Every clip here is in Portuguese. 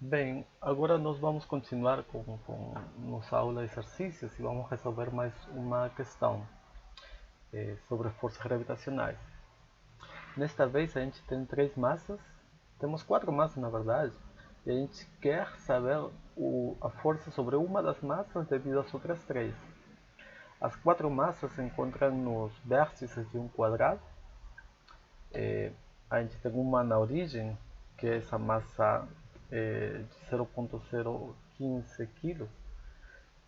Bem, agora nós vamos continuar com nossa aula de exercícios e vamos resolver mais uma questão sobre forças gravitacionais. Nesta vez a gente tem três massas, temos quatro massas na verdade, e a gente quer saber a força sobre uma das massas devido às outras três. As quatro massas se encontram nos vértices de um quadrado. A gente tem uma na origem, que é essa massa de 0,015 kg.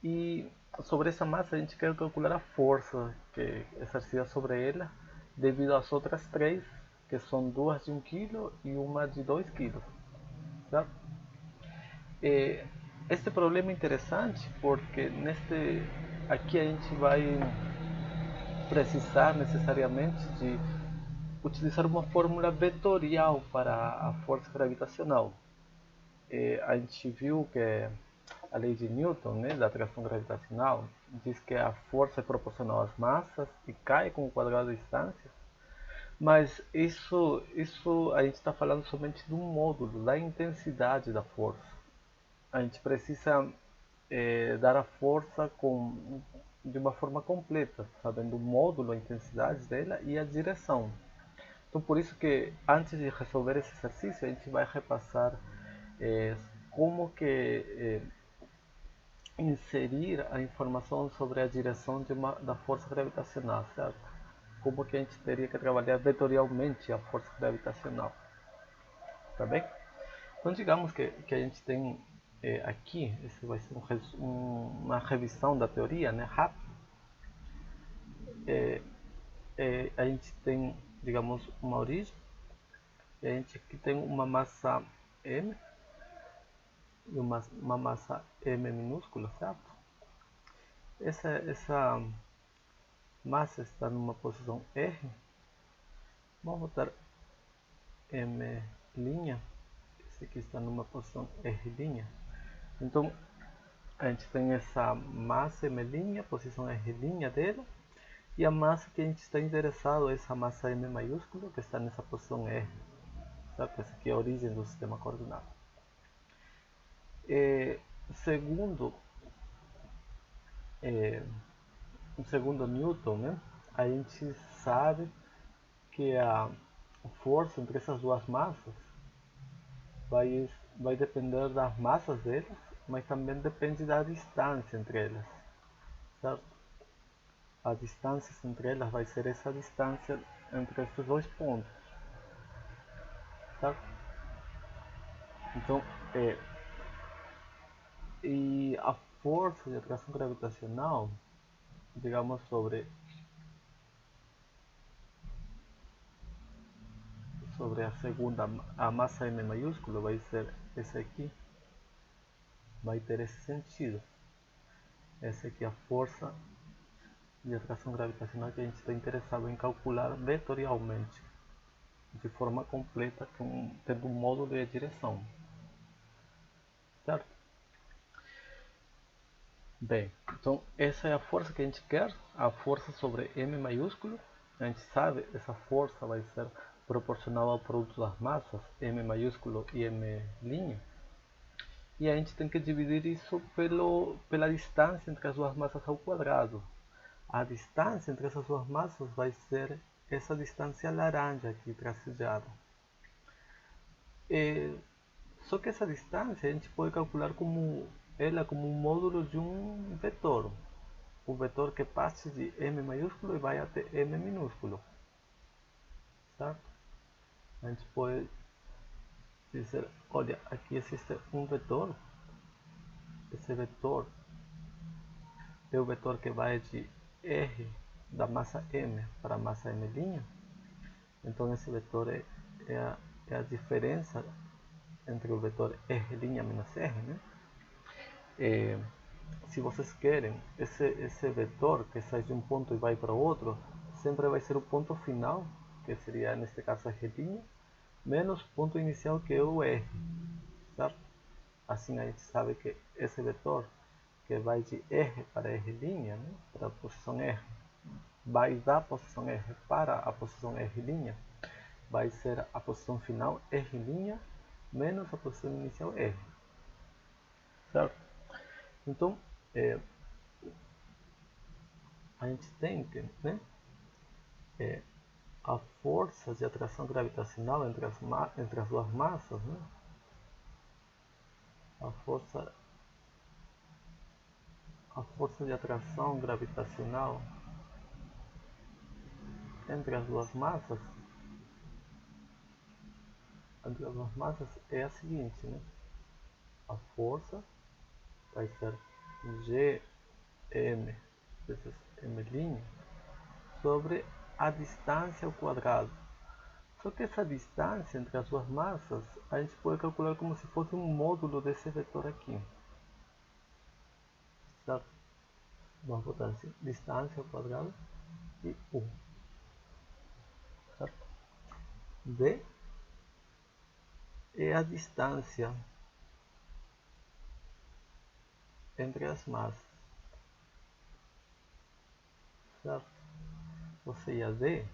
E sobre essa massa a gente quer calcular a força que é exercida sobre ela devido às outras três, que são duas de 1 kg e uma de 2 kg. Certo? Este problema é interessante porque aqui a gente vai precisar necessariamente de utilizar uma fórmula vetorial para a força gravitacional. A gente viu que a lei de Newton, né, da atração gravitacional, diz que a força é proporcional às massas e cai com o quadrado da distância, mas isso a gente está falando somente de um módulo, da intensidade da força. A gente precisa dar a força de uma forma completa, sabendo o módulo, a intensidade dela e a direção. Então, por isso que antes de resolver esse exercício, a gente vai repassar eh, como que inserir a informação sobre a direção da força gravitacional, certo? Como que a gente teria que trabalhar vetorialmente a força gravitacional, tá bem? Então, digamos que a gente tem aqui, esse vai ser uma revisão da teoria, né, rápido. A gente tem, digamos, uma origem, e a gente aqui tem uma massa m e uma massa m minúscula, certo? Essa massa está numa posição R. Vamos botar M', esse aqui está numa posição R'. Então a gente tem essa massa M', posição R' dela, e a massa que a gente está interessado é essa massa M maiúscula, que está nessa posição R. Certo? Essa aqui é a origem do sistema coordenado. Segundo segundo Newton, né, a gente sabe que a força entre essas duas massas vai depender das massas delas, mas também depende da distância entre elas, certo? A distância entre elas vai ser essa distância entre esses dois pontos, certo? Então, e a força de atração gravitacional, digamos, sobre a segunda, a massa M maiúscula vai ser essa aqui, vai ter esse sentido. Essa aqui é a força de atração gravitacional que a gente está interessado em calcular vetorialmente, de forma completa, tendo um módulo e a direção. Certo? Bem, então essa é a força que a gente quer, a força sobre M maiúsculo. A gente sabe que essa força vai ser proporcional ao produto das massas, M maiúsculo e M'. E a gente tem que dividir isso pela distância entre as duas massas ao quadrado. A distância entre essas duas massas vai ser essa distância laranja aqui tracejada. Só que essa distância a gente pode calcular ela como um módulo de um vetor. O vetor que passa de M maiúsculo e vai até M minúsculo. Certo? A gente pode dizer, olha, aqui existe um vetor. Esse vetor é o vetor que vai de R da massa M para a massa M'. Então esse vetor é a diferença entre o vetor R' menos R, né? Se vocês querem, esse vetor que sai de um ponto e vai para outro, sempre vai ser o ponto final, que seria neste caso R', menos o ponto inicial que é o R, certo? Assim a gente sabe que esse vetor que vai de R para R', né, para a posição R, vai da posição R para a posição R', vai ser a posição final R' menos a posição inicial R. certo? Então, a gente tem que, né, a força de atração gravitacional entre as duas massas, né, a força de atração gravitacional entre as duas massas, é a seguinte, né? A força vai ser Gm vezes m' sobre a distância ao quadrado. Só que essa distância entre as duas massas a gente pode calcular como se fosse um módulo desse vetor aqui. Certo? Vamos botar assim, distância ao quadrado e 1. Certo? D é a distância entre as massas. Certo? Ou seja, D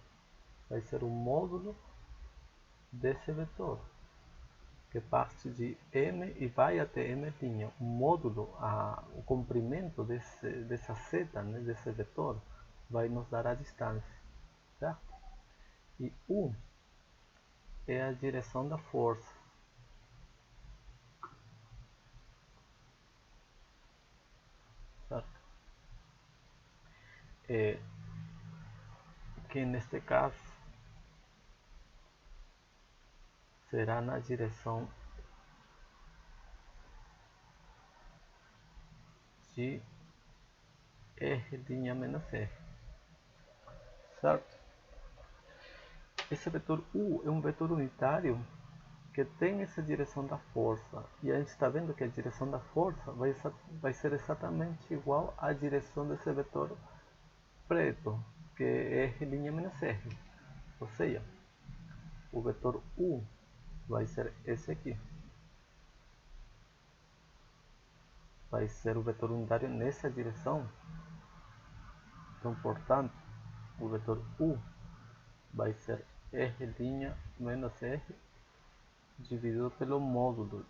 vai ser o módulo desse vetor, que parte de M e vai até M'. O módulo, o comprimento dessa seta, né, desse vetor, vai nos dar a distância. Certo? E U é a direção da força. Certo? Que neste caso será na direção de R' menos R. Certo? Esse vetor U é um vetor unitário que tem essa direção da força. E a gente está vendo que a direção da força vai ser exatamente igual à direção desse vetor preto, que é R' menos R. Ou seja, o vetor U vai ser esse aqui. Vai ser o vetor unitário nessa direção. Então, portanto, o vetor U vai ser R' menos R dividido pelo módulo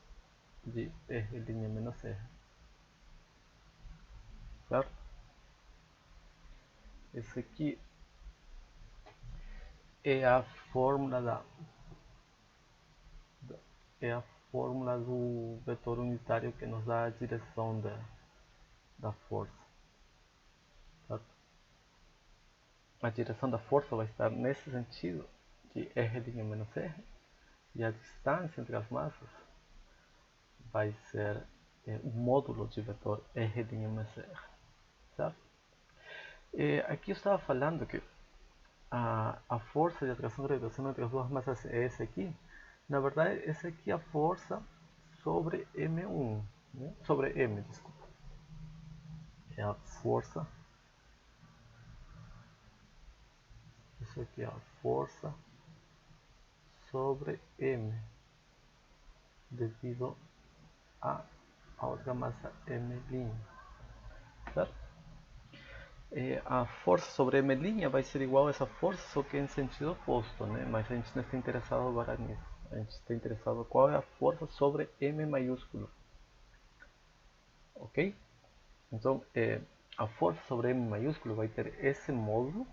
de R' menos R. Certo? Esse aqui é a fórmula do vetor unitário que nos dá a direção da força. Certo? A direção da força vai estar nesse sentido de R' menos R, e a distância entre as massas vai ser o módulo de vetor R' menos R. Certo? Aqui eu estava falando que a força de atração gravitacional entre as duas massas é essa aqui. Na verdade, essa aqui é a força sobre M1, né? Sobre M, desculpa. É a força. Isso aqui é a força sobre M, devido a outra massa M'. Certo? A força sobre M' vai ser igual a essa força, só que em sentido oposto, né? Mas a gente não está interessado agora nisso. A gente está interessado em qual é a força sobre M maiúsculo. Ok? Então, a força sobre M maiúsculo vai ter esse módulo,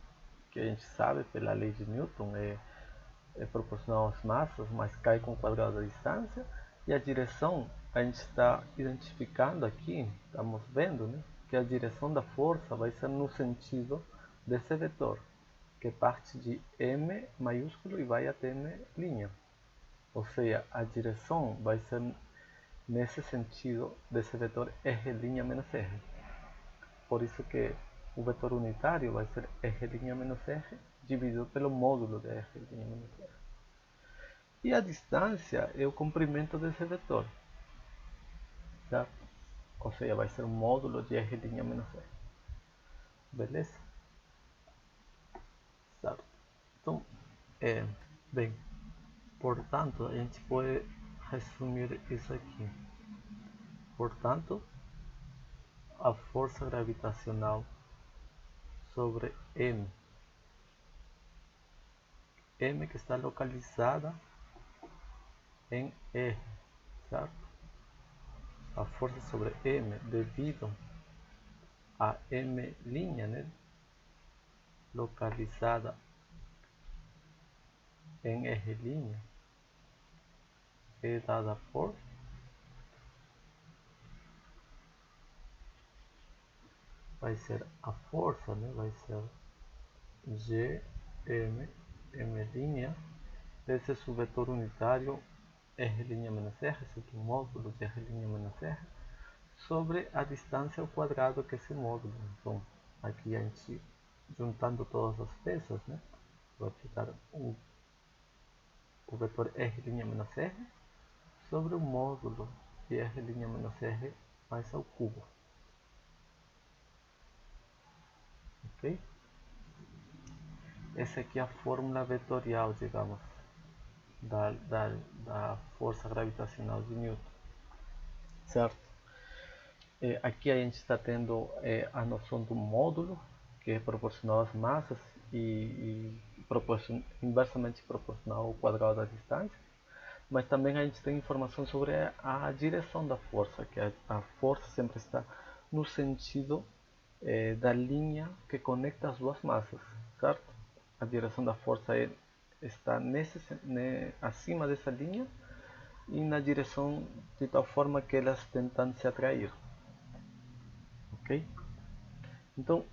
que a gente sabe pela lei de Newton, é proporcional às massas, mas cai com o quadrado da distância. E a direção, a gente está identificando aqui, estamos vendo, né, que a direção da força vai ser no sentido desse vetor, que parte de M maiúsculo e vai até M'. Ou seja, a direção vai ser nesse sentido desse vetor R' menos R. Por isso que o vetor unitário vai ser R' menos R dividido pelo módulo de R' menos R. E a distância é o comprimento desse vetor. Certo? Ou seja, vai ser o módulo de R' menos R. Beleza? Certo? Então, bem, portanto, a gente pode resumir isso aqui. Portanto, a força gravitacional sobre M que está localizada em R, certo? a força sobre M devido a M', né, localizada em R', é dada por vai ser a força, né, vai ser G, M', esse o vetor unitário R' menos R, esse aqui é o módulo de R' menos R, sobre a distância ao quadrado que é esse módulo. Então, aqui a gente, juntando todas as peças, né, vai ficar o vetor R' menos R sobre o módulo de R' menos R mais ao cubo. Ok? Essa aqui é a fórmula vetorial, digamos, da força gravitacional de Newton. Certo? Aqui a gente está tendo a noção do módulo, que é proporcional às massas e inversamente proporcional ao quadrado da distância. Mas também a gente tem informação sobre a direção da força, que a força sempre está no sentido da linha que conecta as duas massas, certo? A direção da força está acima dessa linha e na direção de tal forma que elas tentam se atrair. Ok? Então,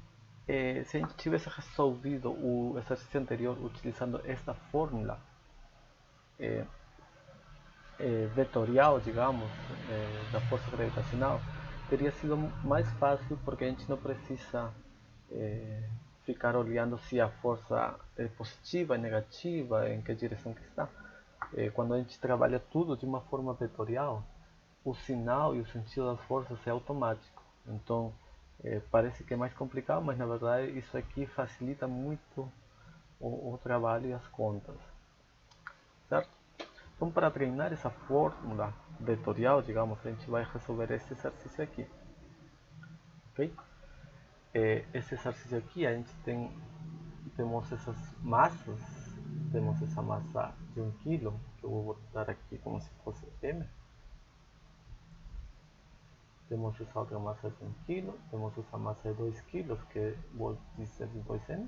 se a gente tivesse resolvido o exercício anterior utilizando esta fórmula vetorial, digamos, da força gravitacional, teria sido mais fácil porque a gente não precisa ficar olhando se a força é positiva, negativa, em que direção que está. Quando a gente trabalha tudo de uma forma vetorial, o sinal e o sentido das forças é automático. Então, parece que é mais complicado, mas na verdade isso aqui facilita muito o trabalho e as contas. Certo? Então, para treinar essa fórmula vetorial, digamos, a gente vai resolver esse exercício aqui. Ok? Esse exercício aqui, a gente temos essas massas, temos essa massa de 1 kg, que eu vou botar aqui como se fosse M. Temos essa outra massa de 1 kg, temos essa massa de 2 kg, que vou dizer de 2M.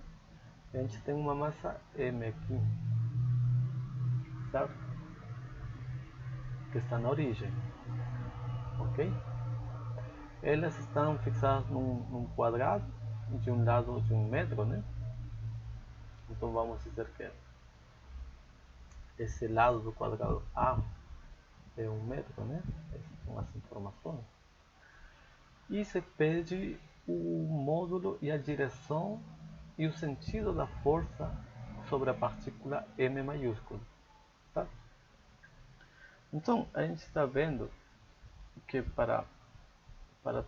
E a gente tem uma massa M aqui, certo? Que está na origem, ok? Elas estão fixadas num quadrado de um lado de 1 metro, né? Então vamos dizer que esse lado do quadrado A é 1 metro, né? Essas são as informações. E se pede o módulo e a direção e o sentido da força sobre a partícula M maiúsculo. Tá? Então a gente está vendo que para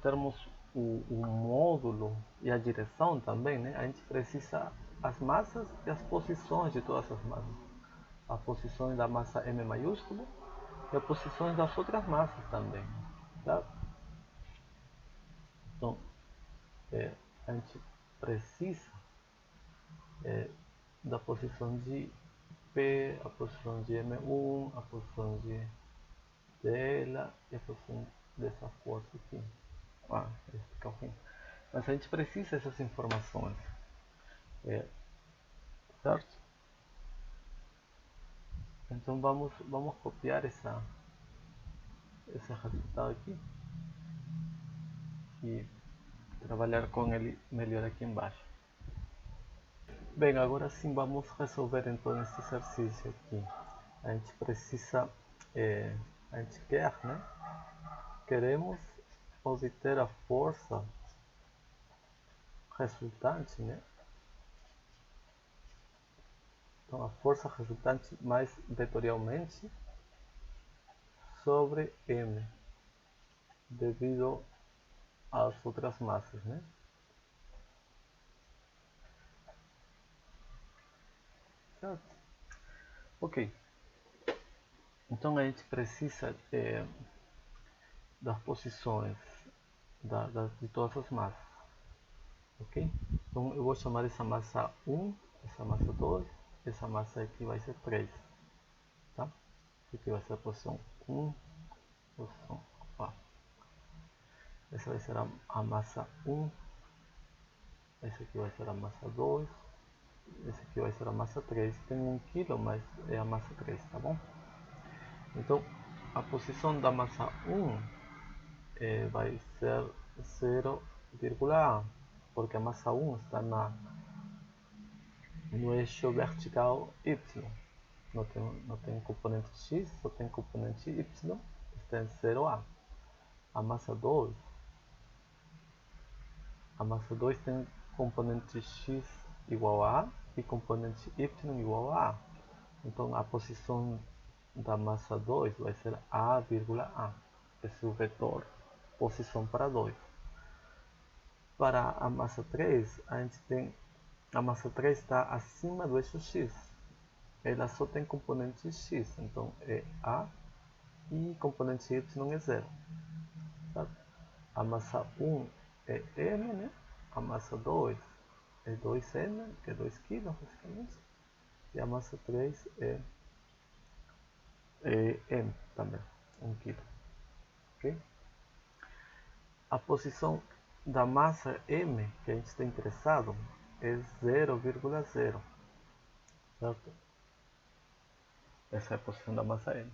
termos o módulo e a direção também, né, a gente precisa as massas e as posições de todas as massas. As posições da massa M maiúscula e as posições das outras massas também. Tá? Então, a gente precisa da posição de P, a posição de M1, a posição de dela e a posição dessa força aqui. Esse fica ruim. Mas a gente precisa dessas informações, certo? Então vamos copiar esse resultado aqui e trabalhar com ele melhor aqui embaixo. Bem, agora sim vamos resolver então esse exercício aqui. A gente precisa, a gente quer, né? Queremos obter a força resultante, né? Então a força resultante mais vetorialmente sobre M, devido às outras massas, né? Certo? Ok. Então a gente precisa das posições de todas as massas. Ok? Então eu vou chamar essa massa 1, essa massa 2, essa massa aqui vai ser 3. Tá? Aqui vai ser a posição 1, posição 4. essa vai ser a massa 1, esse aqui vai ser a massa 2, esse aqui vai ser a massa 3. Tem 1 kg, mas é a massa 3, tá bom? Então, a posição da massa 1 vai ser 0,1, porque a massa 1 está no eixo vertical y. Não tem componente x, só tem componente y, está em 0A. A massa 2 tem componente x igual a e componente y igual a. Então a posição da massa 2 vai ser a, esse é o vetor posição para 2. Para a massa 3, a gente tem a massa 3 está acima do eixo x. Ela só tem componente x, então é a e componente y é 0. Sabe? A massa 1 é m, né? A massa 2 é 2m, que é 2 kg basicamente. E a massa 3 é m também, 1 kg. Okay? A posição da massa m, que a gente está interessado, é 0,0. Certo? Essa é a posição da massa m.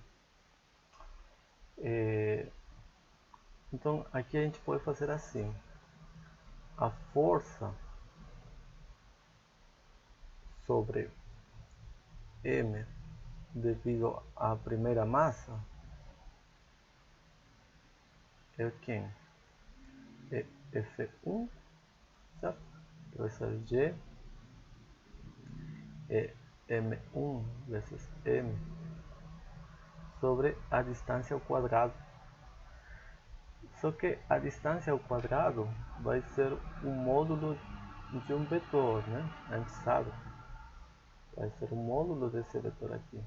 Então aqui a gente pode fazer assim: a força sobre m devido à primeira massa é quem? É F1, certo? Vai ser G é M1 vezes M sobre a distância ao quadrado. Só que a distância ao quadrado vai ser o módulo de um vetor, né? A gente sabe. Vai ser o módulo desse vetor aqui.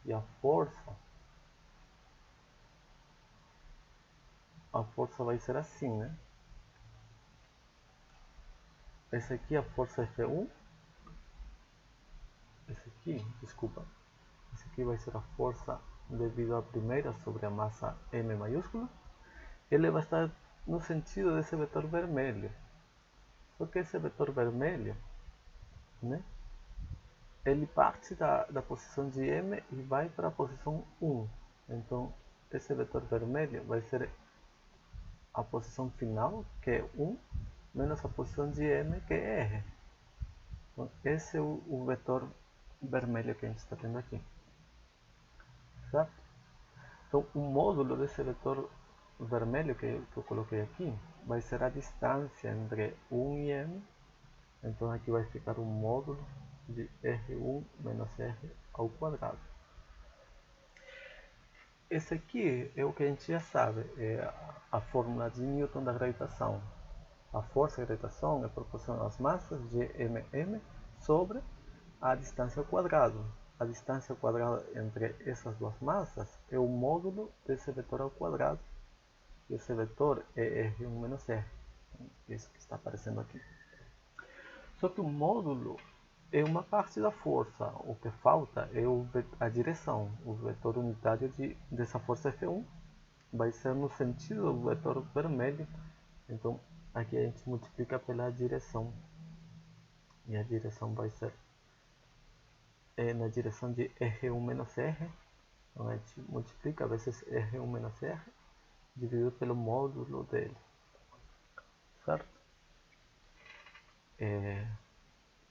E a força vai ser assim, né? Essa aqui é a força F1. Esse aqui vai ser a força devido à primeira sobre a massa M maiúscula. Ele vai estar no sentido desse vetor vermelho. Só que esse vetor vermelho, né? Ele parte da posição de M e vai para a posição 1. Então, esse vetor vermelho vai ser a posição final, que é 1, menos a posição de M, que é R. Então, esse é o vetor vermelho que a gente está tendo aqui. Certo? Então, o módulo desse vetor vermelho que eu coloquei aqui vai ser a distância entre 1 e M. Então, aqui vai ficar o módulo de R1 menos R ao quadrado. Esse aqui é o que a gente já sabe, é a fórmula de Newton da gravitação. A força da gravitação é proporcional às massas Gmm sobre a distância ao quadrado. A distância ao quadrado entre essas duas massas é o módulo desse vetor ao quadrado. E esse vetor é R1 menos R. Isso que está aparecendo aqui. Só que o módulo é uma parte da força. O que falta é a direção. O vetor unitário dessa força F1 vai ser no sentido do vetor vermelho. Então aqui a gente multiplica pela direção. E a direção vai ser na direção de R1 menos R. Então a gente multiplica vezes R1 menos R dividido pelo módulo dele. Certo?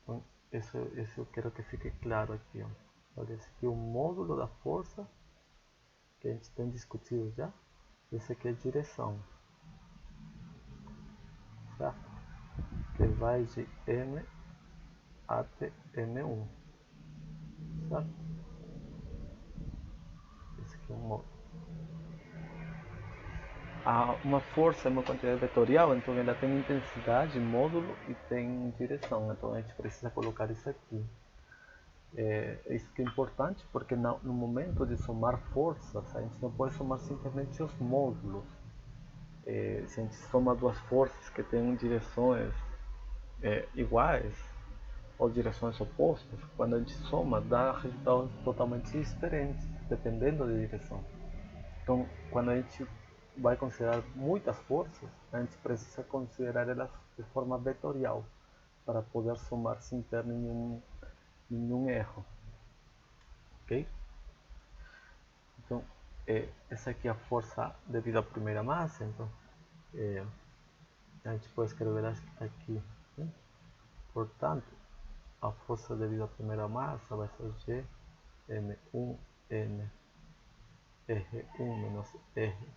Então, isso eu quero que fique claro aqui. Ó. Olha, esse aqui é o módulo da força que a gente tem discutido já. Esse aqui é a direção. Certo? Que vai de M até M1. Certo? Esse aqui é o módulo. Uma força é uma quantidade vetorial, então ela tem intensidade, módulo e tem direção. Então a gente precisa colocar isso aqui. Isso que é importante porque no momento de somar forças, a gente não pode somar simplesmente os módulos. Se a gente soma duas forças que têm direções iguais ou direções opostas, quando a gente soma dá resultados totalmente diferentes, dependendo da direção. Então, quando a gente vai considerar muitas forças, a gente precisa considerar elas de forma vetorial para poder somar sem ter nenhum erro, ok? Então, essa aqui é a força devido à primeira massa, então a gente pode escrever aqui, né? Portanto, a força devido à primeira massa vai ser G M1 N R1 menos R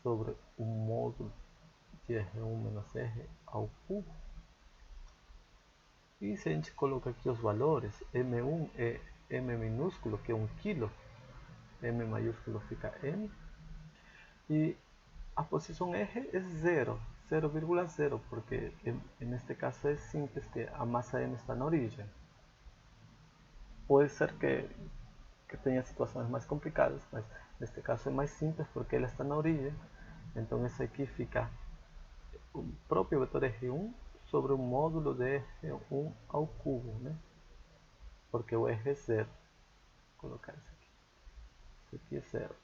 sobre o módulo de R1 menos R ao cubo. E se a gente coloca aqui os valores, M1 é M minúsculo, que é 1 kg, M maiúsculo fica M, e a posição R é 0, 0,0, porque neste caso é simples que a massa M está na origem. Pode ser que tenha situações mais complicadas, mas neste caso é mais simples porque ela está na origem. Então esse aqui fica o próprio vetor R1 sobre o módulo de R1 ao cubo, né? Porque o R é 0. Vou colocar isso aqui. Isso aqui é 0.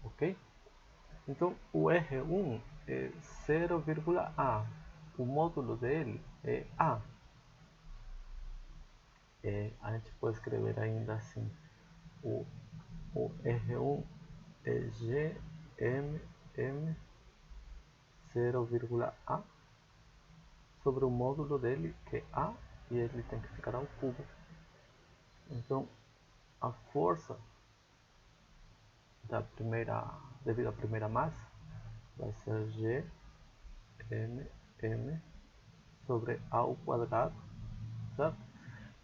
Ok? Então o R1 é 0,A. O módulo dele é A. A gente pode escrever ainda assim. O R1 é GMM 0,A sobre o módulo dele, que é A, e ele tem que ficar ao cubo. Então, a força devido à primeira massa vai ser G M sobre A ao quadrado, certo?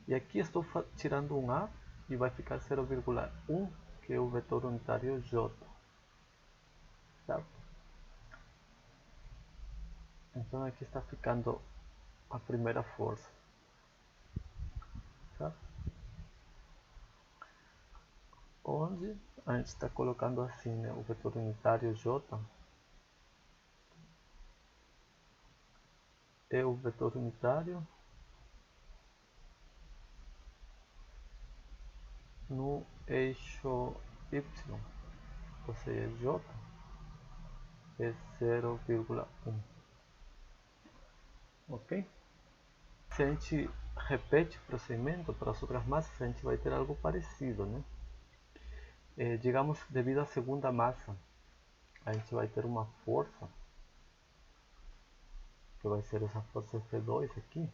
E aqui estou tirando um A e vai ficar 0,1, que é o vetor unitário J, certo? Então aqui está ficando a primeira força, certo? Onde a gente está colocando assim, né, o vetor unitário J é o vetor unitário no eixo Y, ou seja, J é 0,1, ok? Se a gente repete o procedimento para as outras massas, a gente vai ter algo parecido, né? Digamos, devido à segunda massa, a gente vai ter uma força, que vai ser essa força F2 aqui,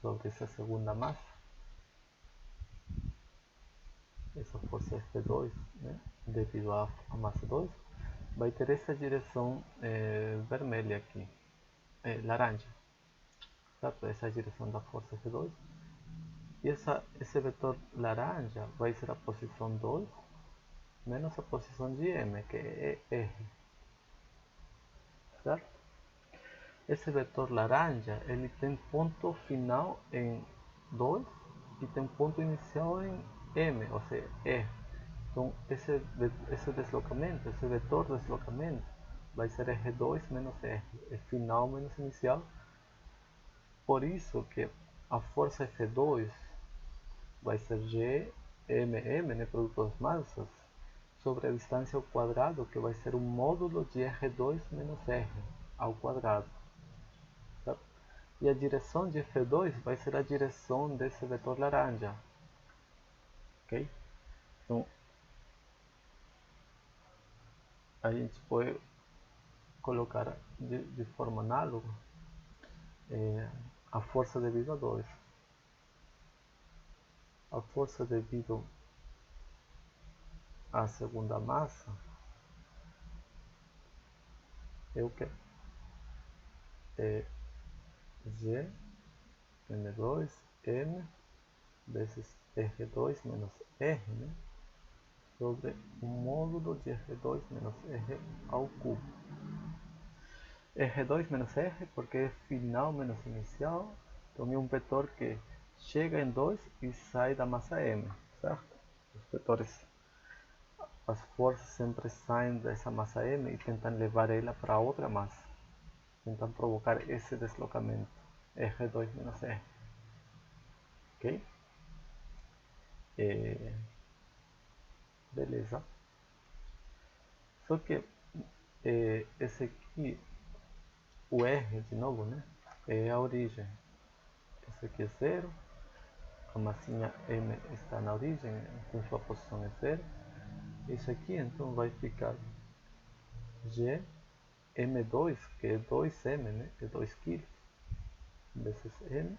sobre essa segunda massa. Essa força F2, né, devido à massa 2, vai ter essa direção vermelha aqui, laranja, certo? Essa é a direção da força F2. E esse vetor laranja vai ser a posição 2 menos a posição de M, que é R, certo? Esse vetor laranja, ele tem ponto final em 2 e tem ponto inicial em M, ou seja, R. Então esse deslocamento, esse vetor de deslocamento vai ser R2 menos R, é final menos inicial. Por isso que a força F2 vai ser GMM, né, produto das massas, sobre a distância ao quadrado, que vai ser o módulo de R2 menos R ao quadrado. Certo? E a direção de F2 vai ser a direção desse vetor laranja. Ok? Então, a gente pode colocar de forma análoga a força devido a 2. A força devido à segunda massa é o que? É G M2 M vezes R2 menos R, né, sobre o módulo de R2 menos R ao cubo. R2 menos R porque é final menos inicial, então é um vetor que chega em 2 e sai da massa M, certo? Os vetores, as forças sempre saem dessa massa M e tentam levar ela para outra massa, tentam provocar esse deslocamento, R2 menos R, ok? Beleza. Só que esse aqui, o R de novo, né? É a origem. Esse aqui é 0. A massinha M está na origem, então sua posição é 0. Isso aqui então vai ficar G M2, que é 2M, né? É 2 kg, vezes M,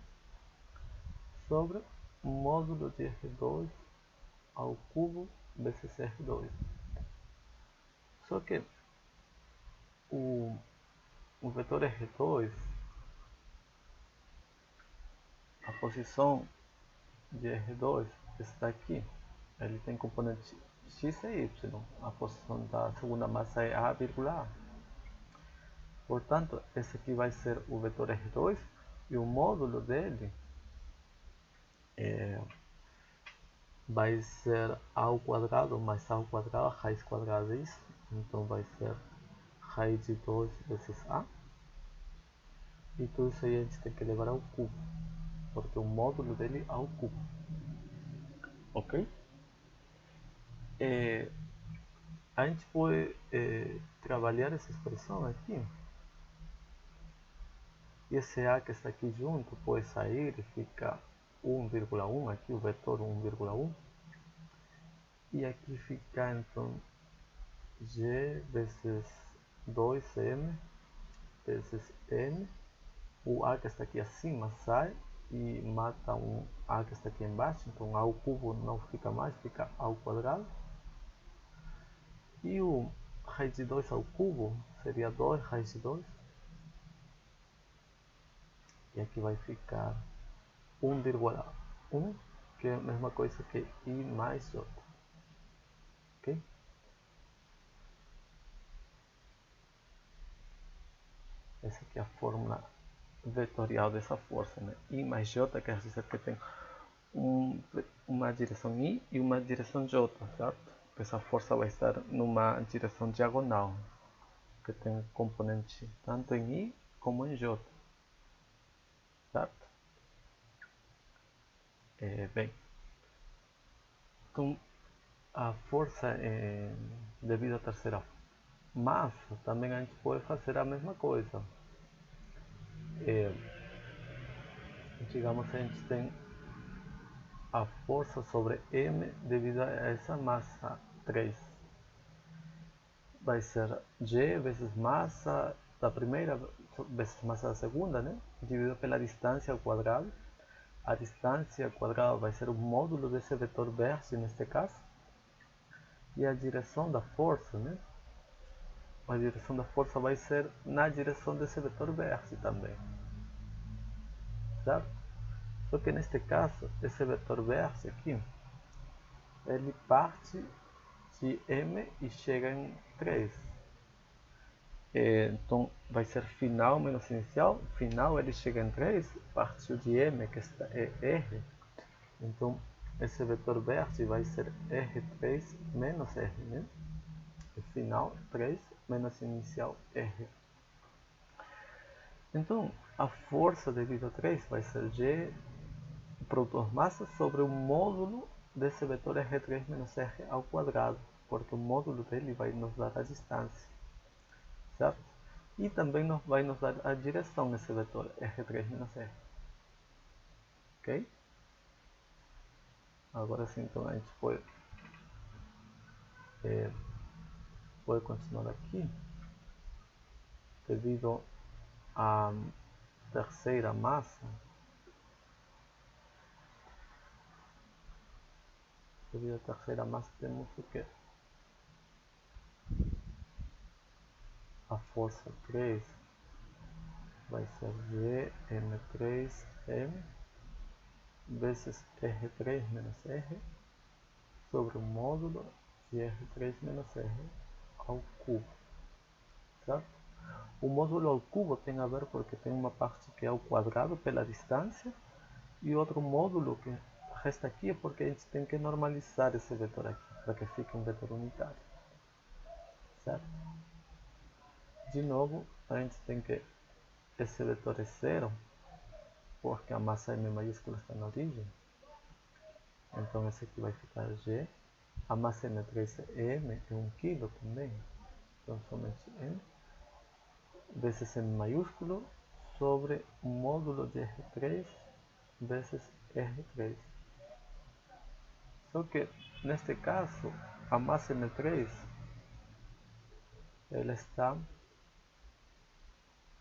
sobre o módulo de R2 ao cubo vezes R2. Só que o vetor R2, a posição de R2 está aqui. Ele tem componente x e y. A posição da segunda massa é A, A. Portanto, esse aqui vai ser o vetor R2 e o módulo dele vai ser A ao quadrado mais A ao quadrado, raiz quadrada disso. Então vai ser raiz de 2 vezes A. E tudo isso aí a gente tem que levar ao cubo, porque o módulo dele é ao cubo. Ok? A gente pode trabalhar essa expressão aqui. E esse A que está aqui junto pode sair e fica 1,1, aqui o vetor 1,1. E aqui fica então G vezes 2M vezes N. O A que está aqui acima sai e mata um A que está aqui embaixo. Então A ao cubo não fica mais, fica A ao quadrado. E o raiz de 2 ao cubo seria 2 raiz de 2. E aqui vai ficar 1,1, que é a mesma coisa que I mais J. Ok? Essa aqui é a fórmula vetorial dessa força, né? I mais J quer dizer que tem uma direção I e uma direção J, certo? Essa força vai estar numa direção diagonal, que tem componente tanto em I como em J, certo? Bem, então a força devido à terceira massa, também a gente pode fazer a mesma coisa. Digamos que a gente tem a força sobre M devido a essa massa 3. Vai ser G vezes massa da primeira vezes massa da segunda, né? Dividido pela distância ao quadrado. A distância ao quadrado vai ser o módulo desse vetor vértice neste caso. E a direção da força, né? A direção da força vai ser na direção desse vetor vértice também. Certo? Só que neste caso, esse vetor vértice aqui, ele parte de M e chega em 3. Então vai ser final menos inicial. Final ele chega em 3, partiu de M, que está é R. Então esse vetor vértice vai ser R3 menos R, né? E final 3 menos inicial R. Então a força devido a 3 vai ser G produtor massa sobre o módulo desse vetor R3 menos R ao quadrado, porque o módulo dele vai nos dar a distância, certo? E também vai nos dar a direção nesse vetor R3 menos R. Ok? Agora sim, então a gente pode continuar aqui. Devido à terceira massa, temos o que? A força 3 vai ser Gm3m vezes R3 menos R sobre o módulo de R3 menos R ao cubo, certo? O módulo ao cubo tem a ver porque tem uma parte que é ao quadrado pela distância e outro módulo que resta aqui é porque a gente tem que normalizar esse vetor aqui para que fique um vetor unitário, certo? De novo, a gente tem que esse vetor é 0 porque a massa M maiúscula está na origem. Então esse aqui vai ficar G a massa M3M é 1 kg também. Então somente M vezes M maiúsculo sobre o módulo de R3 vezes R3. Só que neste caso a massa M3 ela está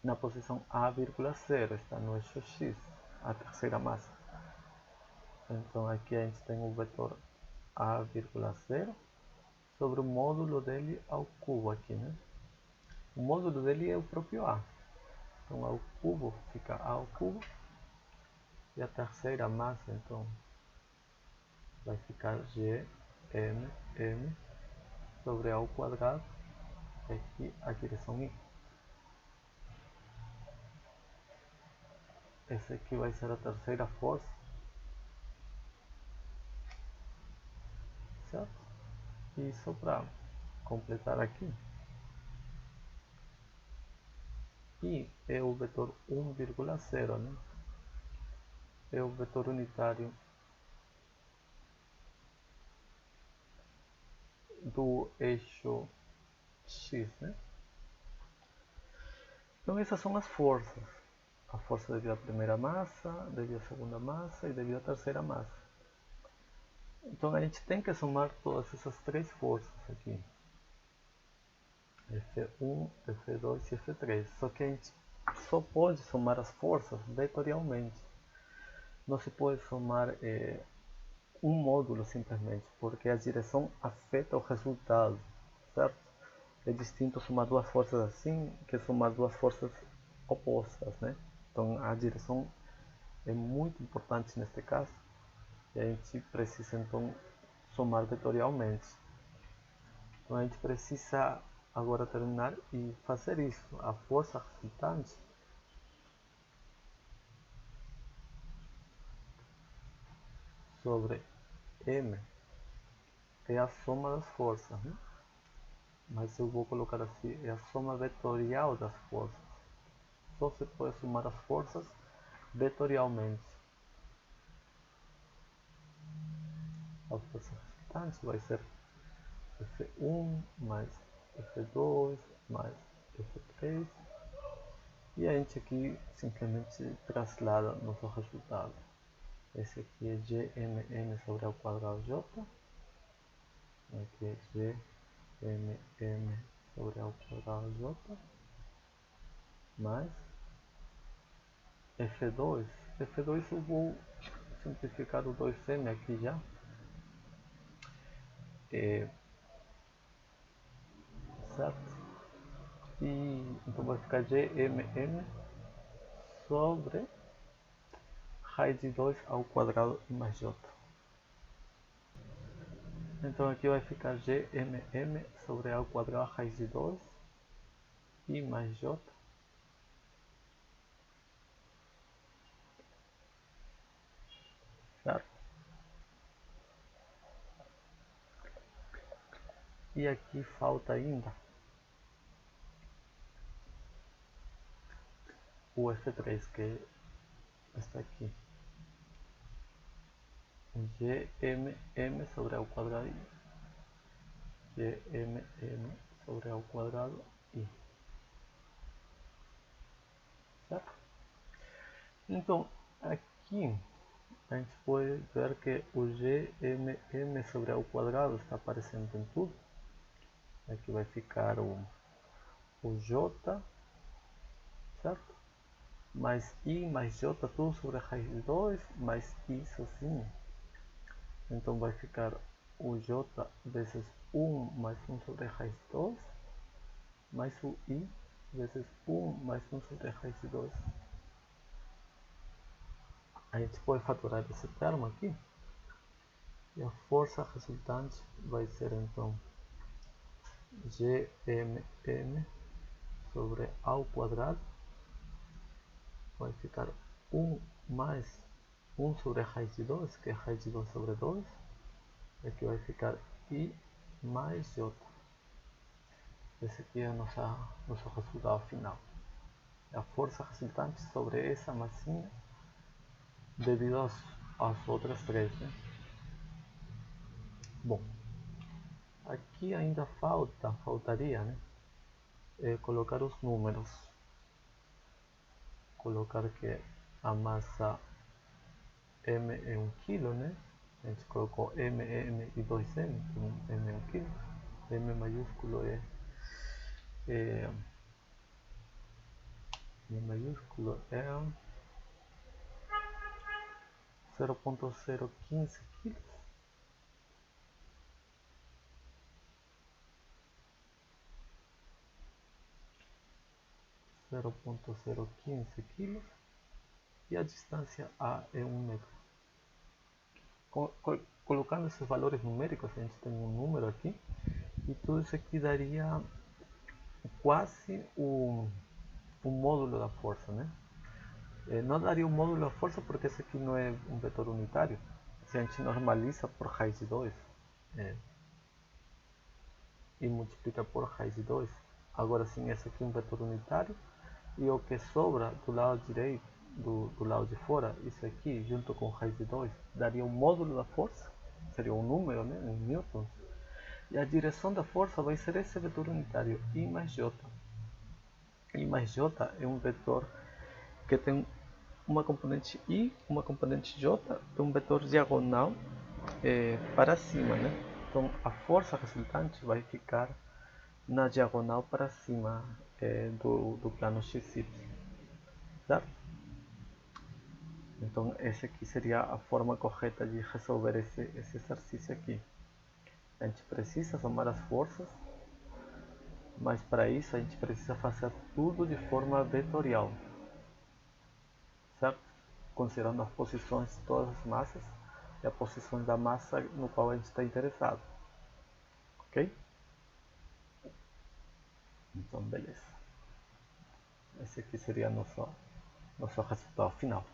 na posição A,0, está no eixo X, a terceira massa. Então aqui a gente tem o vetor A,0 sobre o módulo dele ao cubo aqui, né? O módulo dele é o próprio A. Então ao cubo fica A ao cubo. E a terceira massa então vai ficar G, M sobre A ao quadrado. E aqui a direção I. Essa aqui vai ser a terceira força. Certo? E só para completar aqui. I é o vetor 1,0, né? É o vetor unitário do eixo X, né? Então essas são as forças. A força devido à primeira massa, devido à segunda massa e devido à terceira massa. Então a gente tem que somar todas essas três forças aqui. F1, F2 e F3. Só que a gente só pode somar as forças vetorialmente. Não se pode somar um módulo simplesmente, porque a direção afeta o resultado, certo? É distinto somar duas forças assim que somar duas forças opostas, né? Então a direção é muito importante neste caso e a gente precisa então somar vetorialmente. Então a gente precisa agora terminar e fazer isso. A força resultante sobre M é a soma das forças, né? Mas eu vou colocar assim, é a soma vetorial das forças. Só se pode somar as forças vetorialmente. A força resultante vai ser F1 mais F2 mais F3 e a gente aqui simplesmente traslada nosso resultado. Esse aqui é GMM sobre ao quadrado J, aqui é GMM sobre ao quadrado J mais F2. F2 eu vou simplificar o 2M aqui já. Certo? E então vai ficar GMM sobre raiz de 2 ao quadrado mais J. Então aqui vai ficar GMM sobre A ao quadrado raiz de 2 e mais J. Certo? E aqui falta ainda o F3, que está aqui. GMM sobre A ao quadrado I. GMM sobre A ao quadrado I. Certo? Então aqui a gente pode ver que o GMM sobre A ao quadrado está aparecendo em tudo. Aqui vai ficar o J, certo? Mais I mais J, tudo sobre a raiz de 2, mais I sozinho. Então vai ficar o J vezes 1 mais 1 sobre a raiz de 2, mais o I vezes 1 mais 1 sobre a raiz de 2. A gente pode fatorar esse termo aqui. E a força resultante vai ser então GMM sobre A ao quadrado. Vai ficar 1 mais 1 sobre a raiz de 2, que é a raiz de 2 sobre 2. Aqui vai ficar I mais J. Esse aqui é o nosso resultado final. É a força resultante sobre essa massinha devido às outras três, né? Bom, Aqui ainda faltaria, né? Colocar os números. Colocar que a massa M é 1 kg, né? A gente colocou M e 2M, então M é 1 kg. M maiúsculo é M maiúsculo é 0,015 kg. 0,015 kg e a distância A é 1 metro. Colocando esses valores numéricos, a gente tem um número aqui e tudo isso aqui daria quase o módulo da força, né? Não daria o módulo da força porque esse aqui não é um vetor unitário. Se a gente normaliza por raiz de 2 e multiplica por raiz de 2, agora sim esse aqui é um vetor unitário e o que sobra do lado direito, do lado de fora, isso aqui junto com raiz de 2 daria o módulo da força, seria um número, né, em newtons, e a direção da força vai ser esse vetor unitário, I mais J. I mais J é um vetor que tem uma componente I, uma componente J, é um vetor diagonal para cima, né? Então a força resultante vai ficar na diagonal para cima do plano XY, certo? Então essa aqui seria a forma correta de resolver esse exercício aqui. A gente precisa somar as forças, mas para isso a gente precisa fazer tudo de forma vetorial, certo? Considerando as posições de todas as massas e as posições da massa no qual a gente está interessado, ok? Então beleza, esse aqui seria nosso resultado final.